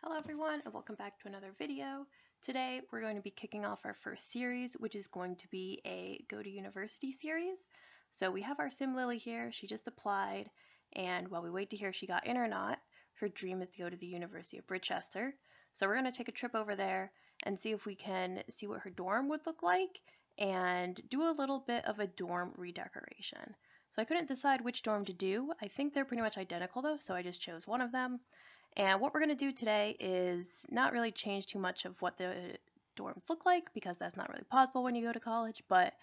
Hello everyone and welcome back to another video. Today we're going to be kicking off our first series, which is going to be a Go to University series. So we have our Sim Lily here. She just applied, and while we wait to hear if she got in or not, her dream is to go to the University of Britchester. So we're going to take a trip over there and see if we can see what her dorm would look like and do a little bit of a dorm redecoration. So I couldn't decide which dorm to do. I think they're pretty much identical though, so I just chose one of them. And what we're going to do today is not really change too much of what the dorms look like, because that's not really possible when you go to college, but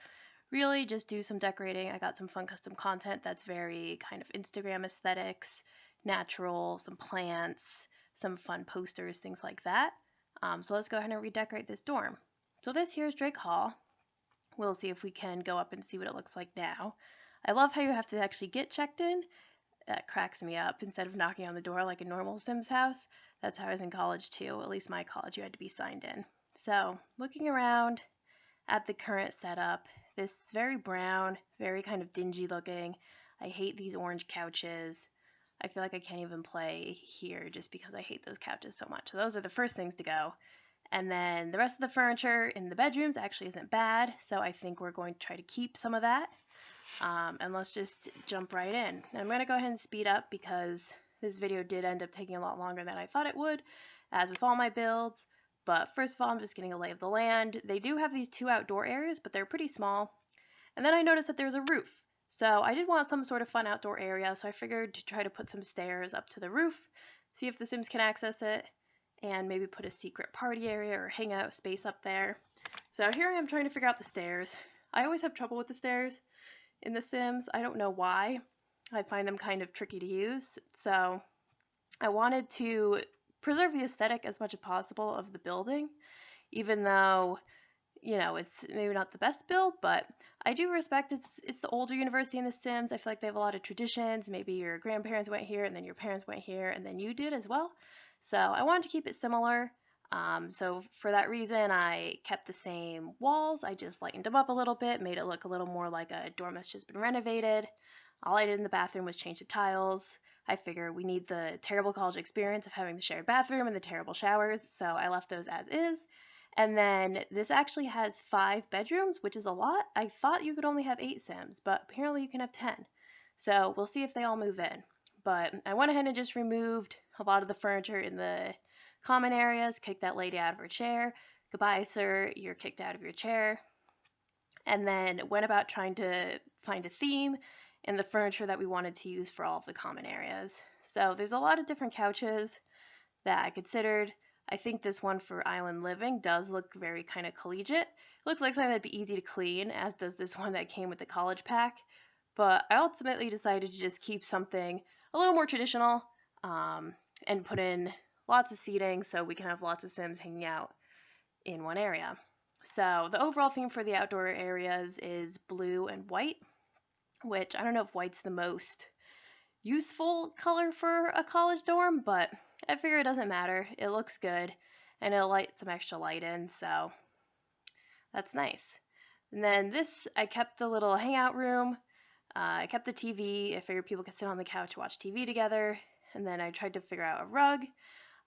really just do some decorating. I got some fun custom content that's very kind of Instagram aesthetics, natural, some plants, some fun posters, things like that. So let's go ahead and redecorate this dorm. So this here is Drake Hall. We'll see if we can go up and see what it looks like now. I love how you have to actually get checked in. That cracks me up. Instead of knocking on the door like a normal Sims house, that's how I was in college too. At least my college, you had to be signed in. So looking around at the current setup, this is very brown, very kind of dingy looking. I hate these orange couches. I feel like I can't even play here just because I hate those couches so much. So those are the first things to go. And then the rest of the furniture in the bedrooms actually isn't bad, so I think we're going to try to keep some of that. And let's just jump right in. Now I'm going to go ahead and speed up because this video did end up taking a lot longer than I thought it would, as with all my builds. But first of all, I'm just getting a lay of the land. They do have these two outdoor areas, but they're pretty small. And then I noticed that there's a roof. So I did want some sort of fun outdoor area, so I figured to try to put some stairs up to the roof, see if the Sims can access it, and maybe put a secret party area or hangout space up there. So here I am trying to figure out the stairs. I always have trouble with the stairs in The Sims. I don't know why. I find them kind of tricky to use. So I wanted to preserve the aesthetic as much as possible of the building, even though, you know, it's maybe not the best build, but I do respect it's the older university in The Sims. I feel like they have a lot of traditions. Maybe your grandparents went here and then your parents went here and then you did as well. So I wanted to keep it similar. So for that reason, I kept the same walls. I just lightened them up a little bit, made it look a little more like a dorm that's just been renovated. All I did in the bathroom was change the tiles. I figure we need the terrible college experience of having the shared bathroom and the terrible showers, so I left those as is. And then this actually has 5 bedrooms, which is a lot. I thought you could only have 8 Sims, but apparently you can have 10. So we'll see if they all move in. But I went ahead and just removed a lot of the furniture in the common areas, kicked that lady out of her chair. Goodbye, sir, you're kicked out of your chair. And then went about trying to find a theme in the furniture that we wanted to use for all of the common areas. So there's a lot of different couches that I considered. I think this one for island living does look very kind of collegiate. It looks like something that'd be easy to clean, as does this one that came with the college pack. But I ultimately decided to just keep something a little more traditional, and put in lots of seating so we can have lots of Sims hanging out in one area. So the overall theme for the outdoor areas is blue and white, which I don't know if white's the most useful color for a college dorm, but I figure it doesn't matter. It looks good and it'll light some extra light in, so that's nice. And then this, I kept the little hangout room. I kept the TV. I figured people could sit on the couch and watch TV together. And then I tried to figure out a rug.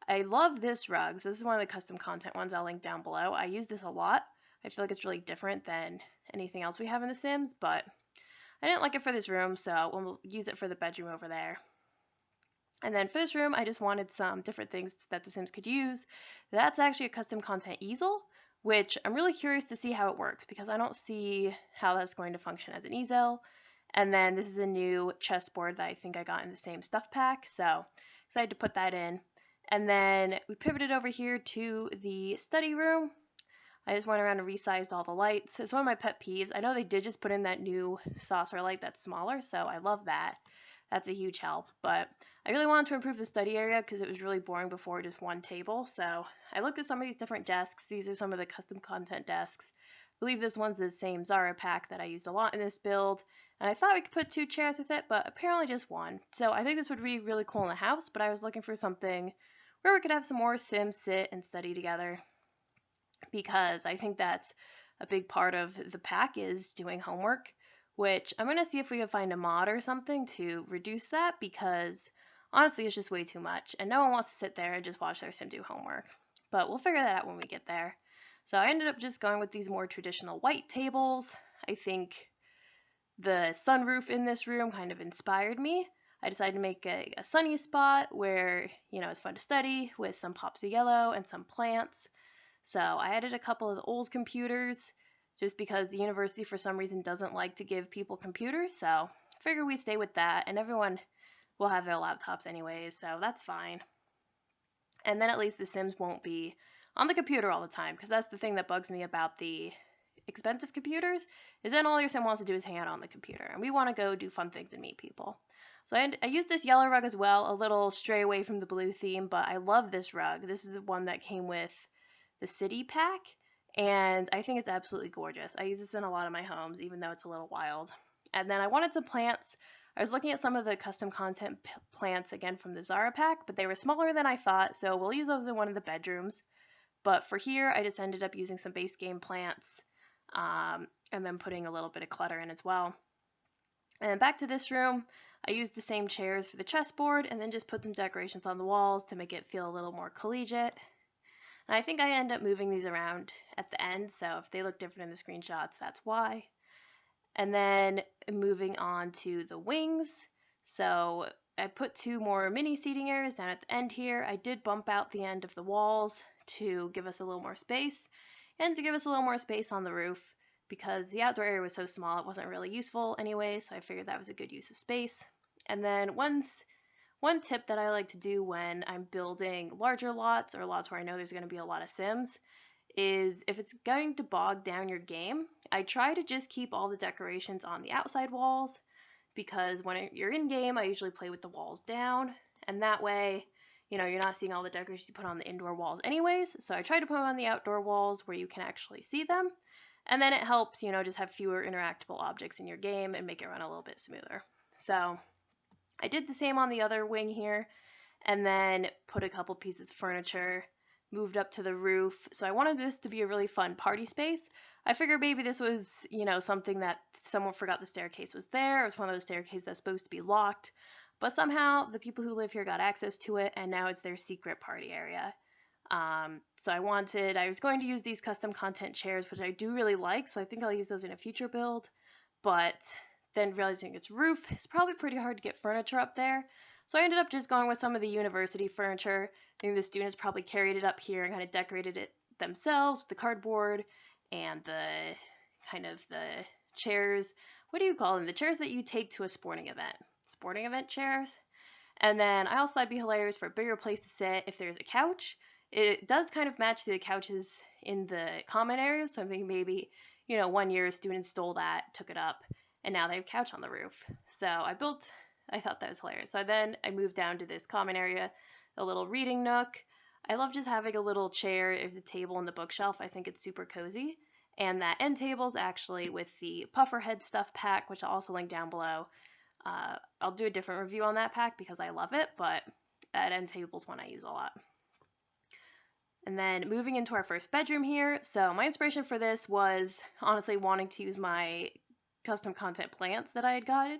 I love this rug. So this is one of the custom content ones I'll link down below. I use this a lot. I feel like it's really different than anything else we have in The Sims, but I didn't like it for this room, so we'll use it for the bedroom over there. And then for this room, I just wanted some different things that The Sims could use. That's actually a custom content easel, which I'm really curious to see how it works because I don't see how that's going to function as an easel. And then this is a new chessboard that I think I got in the same stuff pack, so excited to put that in. And then we pivoted over here to the study room. I just went around and resized all the lights. It's one of my pet peeves. I know they did just put in that new saucer light that's smaller, so I love that. That's a huge help. But I really wanted to improve the study area because it was really boring before, just one table. So I looked at some of these different desks. These are some of the custom content desks. I believe this one's the same Zara pack that I used a lot in this build. And I thought we could put 2 chairs with it, but apparently just one. So I think this would be really cool in the house, but I was looking for something where we could have some more Sims sit and study together, because I think that's a big part of the pack is doing homework, which I'm going to see if we can find a mod or something to reduce that, because honestly, it's just way too much, and no one wants to sit there and just watch their sim do homework. But we'll figure that out when we get there. So I ended up just going with these more traditional white tables. I think the sunroof in this room kind of inspired me. I decided to make a sunny spot where, it's fun to study with some pops of yellow and some plants. So I added a couple of the old computers just because the university for some reason doesn't like to give people computers. So I figured we'd stay with that, and everyone will have their laptops anyways, so that's fine. And then at least the Sims won't be on the computer all the time, because that's the thing that bugs me about the expensive computers, is then all your Sim wants to do is hang out on the computer, and we want to go do fun things and meet people. So I used this yellow rug as well, a little stray away from the blue theme, but I love this rug. This is the one that came with the city pack, and I think it's absolutely gorgeous. I use this in a lot of my homes, even though it's a little wild. And then I wanted some plants. I was looking at some of the custom content plants again from the Zara pack, but they were smaller than I thought, so we'll use those in one of the bedrooms. But for here, I just ended up using some base game plants, and then putting a little bit of clutter in as well. And then back to this room, I used the same chairs for the chessboard, and then just put some decorations on the walls to make it feel a little more collegiate. And I think I end up moving these around at the end, so if they look different in the screenshots, that's why. And then moving on to the wings. So I put 2 more mini seating areas down at the end here. I did bump out the end of the walls to give us a little more space, and to give us a little more space on the roof, because the outdoor area was so small it wasn't really useful anyway, so I figured that was a good use of space. And then one tip that I like to do when I'm building larger lots, or lots where I know there's going to be a lot of Sims, is if it's going to bog down your game, I try to just keep all the decorations on the outside walls, because when you're in game, I usually play with the walls down, and that way, you're not seeing all the decorations you put on the indoor walls anyways, so I try to put them on the outdoor walls where you can actually see them, and then it helps, just have fewer interactable objects in your game and make it run a little bit smoother. So I did the same on the other wing here, and then put a couple pieces of furniture, moved up to the roof. So I wanted this to be a really fun party space. I figured maybe this was, something that someone forgot the staircase was there. It was one of those staircases that's supposed to be locked, but somehow the people who live here got access to it, and now it's their secret party area. So I was going to use these custom content chairs, which I do really like, so I think I'll use those in a future build, but then realizing it's roof, it's probably pretty hard to get furniture up there. So I ended up just going with some of the university furniture. I think the students probably carried it up here and kind of decorated it themselves with the cardboard and the chairs. What do you call them? The chairs that you take to a sporting event. Sporting event chairs. And then I also thought it'd be hilarious for a bigger place to sit if there's a couch. It does kind of match the couches in the common areas, so I'm thinking maybe, one year students stole that, took it up, and now they have a couch on the roof. So I thought that was hilarious. So then I moved down to this common area, a little reading nook. I love just having a little chair, the table, and the bookshelf. I think it's super cozy. And that end table's actually with the Pufferhead stuff pack, which I'll also link down below. I'll do a different review on that pack because I love it, but that end table's one I use a lot. And then moving into our first bedroom here. So my inspiration for this was honestly wanting to use my custom content plants that I had gotten.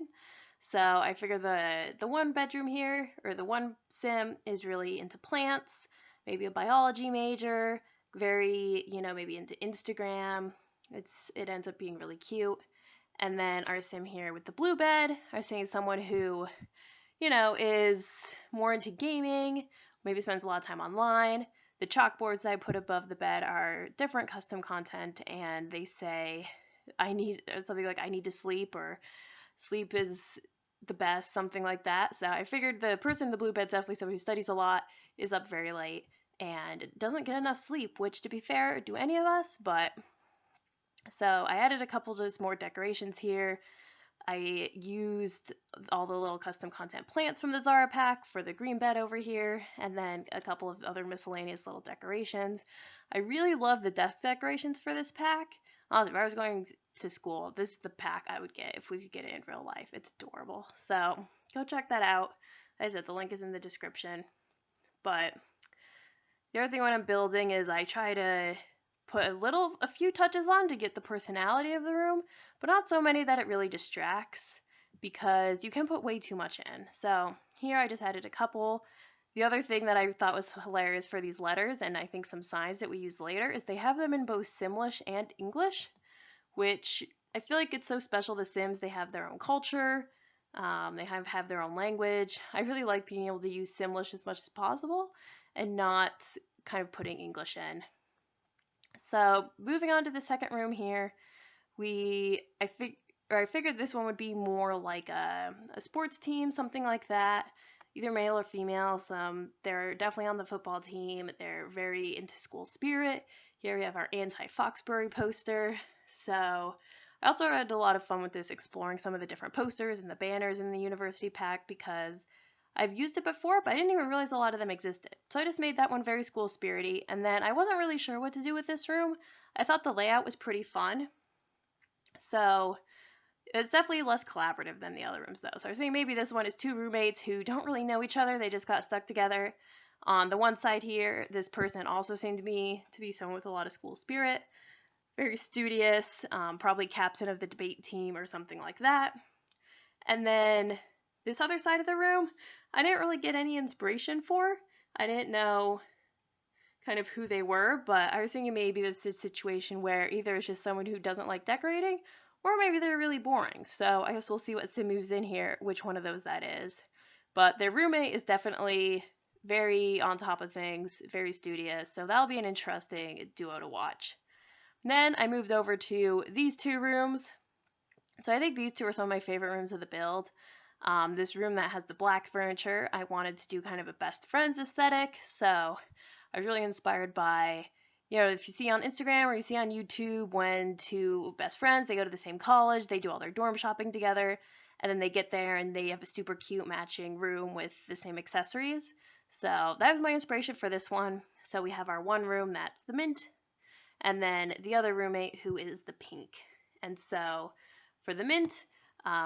So I figured the one bedroom here, or the one sim, is really into plants, maybe a biology major, very, maybe into Instagram. It ends up being really cute. And then our sim here with the blue bed, I was saying someone who, is more into gaming, maybe spends a lot of time online. The chalkboards that I put above the bed are different custom content, and they say something like I need to sleep, or sleep is the best, something like that. So I figured the person in the blue bed's definitely someone who studies a lot, is up very late, and doesn't get enough sleep, which, to be fair, do any of us, but... So I added a couple just more decorations here. I used all the little custom content plants from the Zara pack for the green bed over here, and then a couple of other miscellaneous little decorations. I really love the desk decorations for this pack. Honestly, if I was going to school, this is the pack I would get if we could get it in real life. It's adorable. So go check that out. As I said, the link is in the description. But the other thing when I'm building is I try to put a few touches on to get the personality of the room, but not so many that it really distracts, because you can put way too much in. So Here I just added a couple. The other thing that I thought was hilarious for these letters, and I think some signs that we use later, is they have them in both Simlish and English, which I feel like it's so special. The Sims, they have their own culture, they have their own language. I really like being able to use Simlish as much as possible and not kind of putting English in. So moving on to the second room here, I figured this one would be more like a sports team, something like that, either male or female. They're definitely on the football team. They're very into school spirit. Here we have our anti-Foxbury poster. So I also had a lot of fun with this, exploring some of the different posters and the banners in the university pack because I've used it before, but I didn't even realize a lot of them existed. So I just made that one very school spirity, and then I wasn't really sure what to do with this room. I thought the layout was pretty fun. So it's definitely less collaborative than the other rooms, though. So I was thinking maybe this one is two roommates who don't really know each other. They just got stuck together. On the one side here, this person also seemed to me to be someone with a lot of school spirit. Very studious, probably captain of the debate team or something like that. And then this other side of the room, I didn't really get any inspiration for. I didn't know kind of who they were, but I was thinking maybe this is a situation where either it's just someone who doesn't like decorating, or maybe they're really boring. So I guess we'll see what sim moves in here, which one of those that is. But their roommate is definitely very on top of things, very studious, so that'll be an interesting duo to watch. Then I moved over to these two rooms. So I think these two are some of my favorite rooms of the build. This room that has the black furniture, I wanted to do kind of a best friends aesthetic, so I was really inspired by, if you see on Instagram or you see on YouTube when two best friends, they go to the same college, they do all their dorm shopping together, and then they get there and they have a super cute matching room with the same accessories. So that was my inspiration for this one. So we have our one room that's the mint, and then the other roommate who is the pink. And so for the mint,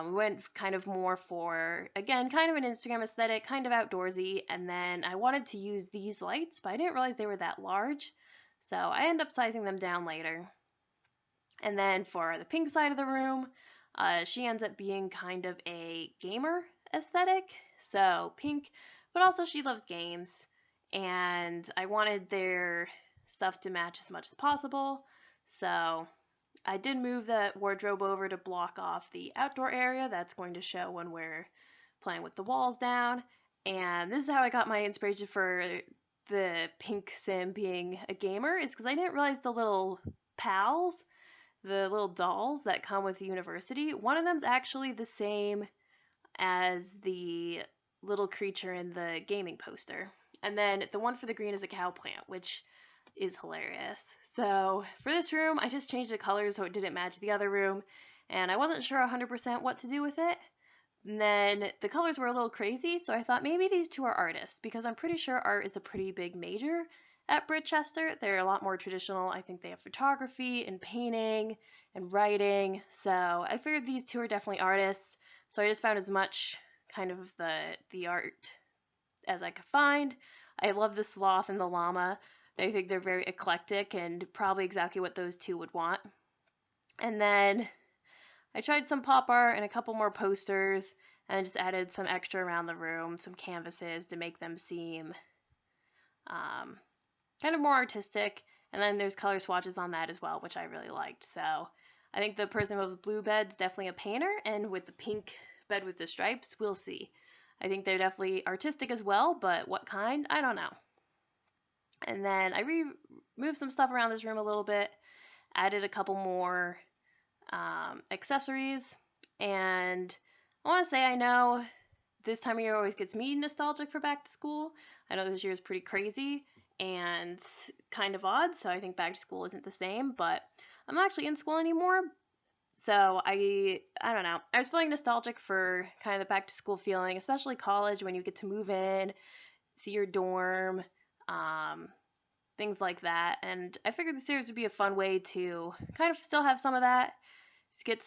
we went kind of more for, again, kind of an Instagram aesthetic, kind of outdoorsy, and then I wanted to use these lights, but I didn't realize they were that large, so I ended up sizing them down later. And then for the pink side of the room, she ends up being kind of a gamer aesthetic, so pink, but also she loves games, and I wanted their stuff to match as much as possible, so I did move the wardrobe over to block off the outdoor area that's going to show when we're playing with the walls down. And this is how I got my inspiration for the pink sim being a gamer, is because I didn't realize the little pals, the little dolls that come with the university, one of them's actually the same as the little creature in the gaming poster. And then the one for the green is a cow plant, which is hilarious. So for this room, I just changed the colors so it didn't match the other room, and I wasn't sure 100% what to do with it. And then the colors were a little crazy, so I thought maybe these two are artists, because I'm pretty sure art is a pretty big major at Britchester. They're a lot more traditional. I think they have photography and painting and writing, so I figured these two are definitely artists. So I just found as much kind of the art as I could find. I love the sloth and the llama. I think they're very eclectic and probably exactly what those two would want. And then I tried some pop art and a couple more posters, and just added some extra around the room, some canvases to make them seem kind of more artistic. And then there's color swatches on that as well, which I really liked. So I think the person with the blue bed's definitely a painter, and with the pink bed with the stripes, we'll see. I think they're definitely artistic as well, but what kind, I don't know. And then I moved some stuff around this room a little bit, added a couple more accessories, and I want to say, I know this time of year always gets me nostalgic for back to school. I know this year is pretty crazy and kind of odd, so I think back to school isn't the same, but I'm not actually in school anymore, so I don't know. I was feeling nostalgic for kind of the back to school feeling, especially college, when you get to move in, see your dorm, things like that. And I figured the series would be a fun way to kind of still have some of that, just get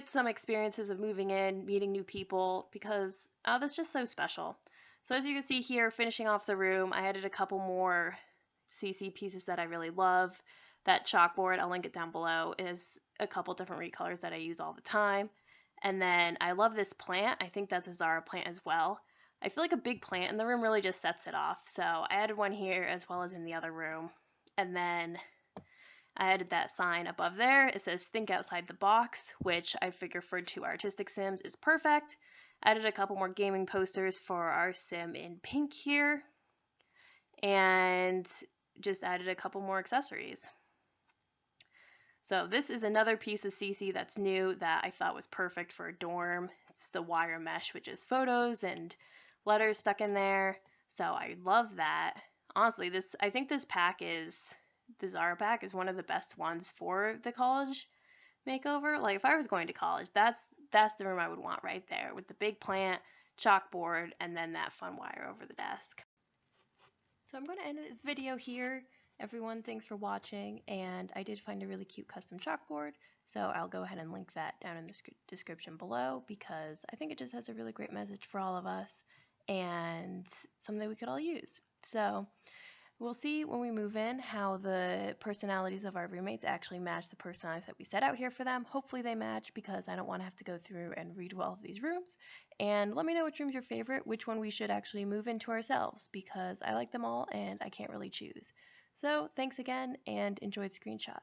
some experiences of moving in, meeting new people, because that's just so special. So as you can see here, finishing off the room, I added a couple more CC pieces that I really love. That chalkboard, I'll link it down below, is a couple different recolors that I use all the time. And then I love this plant. I think that's a Zara plant as well. I feel like a big plant in the room really just sets it off. So I added one here as well as in the other room. And then I added that sign above there. It says think outside the box, which I figure for 2 artistic sims is perfect. Added a couple more gaming posters for our sim in pink here. And just added a couple more accessories. So this is another piece of CC that's new that I thought was perfect for a dorm. It's the wire mesh, which is photos and letters stuck in there. So I love that. Honestly, I think this Zara pack is one of the best ones for the college makeover. Like if I was going to college, that's the room I would want right there with the big plant, chalkboard, and then that fun wire over the desk. So I'm going to end the video here. Everyone, thanks for watching, and I did find a really cute custom chalkboard, so I'll go ahead and link that down in the description below because I think it just has a really great message for all of us and something we could all use. So we'll see when we move in how the personalities of our roommates actually match the personalities that we set out here for them. Hopefully they match because I don't want to have to go through and redo all of these rooms. And let me know which room's your favorite, which one we should actually move into ourselves because I like them all and I can't really choose. So thanks again and enjoy the screenshot.